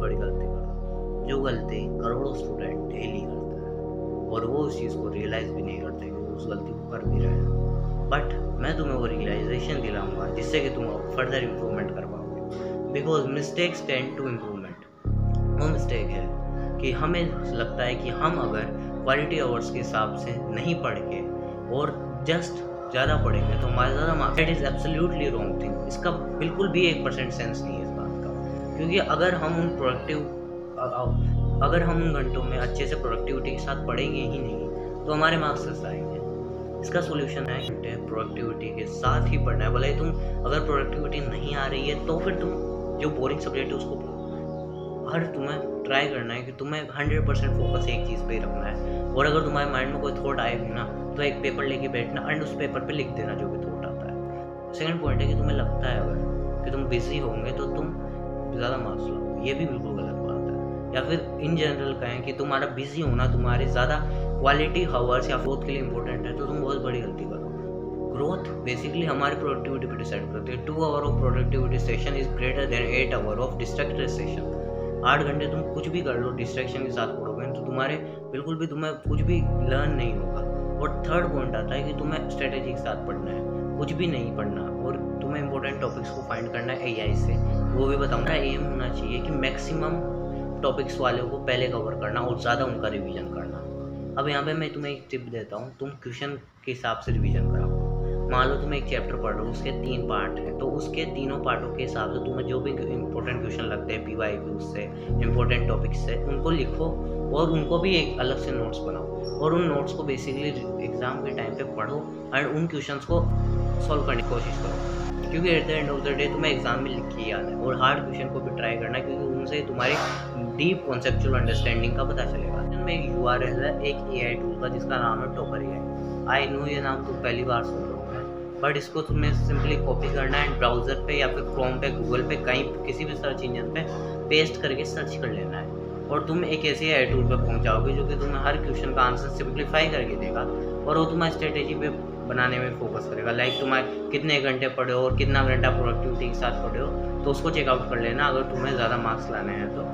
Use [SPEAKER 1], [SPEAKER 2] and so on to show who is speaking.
[SPEAKER 1] बड़ी गलती करता हूँ, जो गलती करोड़ों स्टूडेंट डेली करता है और वो उस चीज़ को रियलाइज़ भी नहीं करते कि वो उस गलती को कर भी रहे हैं। बट मैं तुम्हें वो रियलाइजेशन दिलाऊंगा जिससे कि तुम फर्दर इम्प्रूवमेंट कर पाओगे। Because mistakes tend to improvement. वो मिस्टेक है कि हमें लगता है कि हम अगर क्वालिटी आवर्स के हिसाब से नहीं पढ़ के और जस्ट ज़्यादा पढ़ेंगे तो हमारे ज़्यादा marks. That is absolutely wrong thing. इसका बिल्कुल भी 1% सेंस नहीं है इस बात का, क्योंकि अगर हम उन घंटों में अच्छे से प्रोडक्टिविटी के साथ पढ़ेंगे ही नहीं तो हमारे मार्क्स कैसे आएंगे। इसका सोल्यूशन है प्रोडक्टिविटी के साथ ही पढ़ना है। भले ही तुम अगर प्रोडक्टिविटी नहीं आ रही है तो फिर तुम जो बोरिंग सब्जेक्ट है उसको हर तुम्हें ट्राई करना है कि तुम्हें 100% फोकस एक चीज़ पे ही रखना है। और अगर तुम्हारे माइंड में कोई थॉट आए भी ना तो एक पेपर लेके बैठना एंड उस पेपर पे लिख देना जो भी थॉट आता है। सेकंड पॉइंट है कि तुम्हें लगता है अगर कि तुम बिजी होंगे तो तुम ज़्यादा मार्क्स लाओ, ये भी बिल्कुल गलत बात है। या फिर इन जनरल कहें कि तुम्हारा बिजी होना तुम्हारे ज़्यादा क्वालिटी हावर्स या ग्रोथ के लिए इंपॉर्टेंट है तो तुम बहुत बड़ी गलती करो। ग्रोथ बेसिकली हमारी प्रोडक्टिविटी पे डिसाइड करती है। 2 hour of productivity session is greater than 8 hour of distracted session. 8 घंटे तुम कुछ भी कर लो डिस्ट्रैक्शन के साथ पढ़ोगे तो तुम्हारे बिल्कुल भी तुम्हें कुछ भी लर्न नहीं होगा। और थर्ड पॉइंट आता है कि तुम्हें स्ट्रेटेजी के साथ पढ़ना है, कुछ भी नहीं पढ़ना और तुम्हें इंपॉर्टेंट टॉपिक्स को फाइंड करना है AI से। वो भी बताऊँगा। एम होना चाहिए कि मैक्सिमम टॉपिक्स वालों को पहले कवर करना और ज़्यादा उनका रिवीजन करना। अब यहाँ पे मैं तुम्हें एक टिप देता हूँ, तुम क्वेश्चन के हिसाब से रिवीजन कराओ। मान लो तुम एक चैप्टर पढ़ रहे हो, उसके 3 पार्ट हैं तो उसके तीनों पार्टों के हिसाब से तुम्हें जो भी इंपॉर्टेंट क्वेश्चन लगते हैं PYQ से, इंपॉर्टेंट टॉपिक्स से, उनको लिखो और उनको भी एक अलग से नोट्स बनाओ और उन नोट्स को बेसिकली एग्जाम के टाइम पे पढ़ो एंड उन क्वेश्चंस को सॉल्व करने की कोशिश करो, क्योंकि at the end of the day तुम्हें एग्जाम में लिख के ही आना है। और हार्ड क्वेश्चन को भी ट्राई करना है क्योंकि उनसे तुम्हारी डीप कॉन्सेप्चुअल अंडरस्टैंडिंग का पता चलेगा। में एक URL है एक AI टूल का जिसका नाम है टॉपर AI। आई नो ये नाम तुम पहली बार सुन रहे हो, बट इसको तुम्हें सिंपली कॉपी करना है ब्राउज़र पे या फिर क्रोम पे, गूगल पे, कहीं किसी भी सर्च इंजन पे पेस्ट करके सर्च कर लेना है और तुम एक ऐसे AI टूल पे पहुंच जाओगे जो कि तुम्हें हर क्वेश्चन का आंसर सिंप्लीफाई करके देगा और वो तुम्हारी स्ट्रेटेजी पे बनाने में फोकस करेगा। लाइक तुम्हारे कितने घंटे पढ़े हो और कितना घंटा प्रोडक्टिविटी के साथ पढ़े हो तो उसको चेकआउट कर लेना अगर तुम्हें ज़्यादा मार्क्स लाने हैं तो।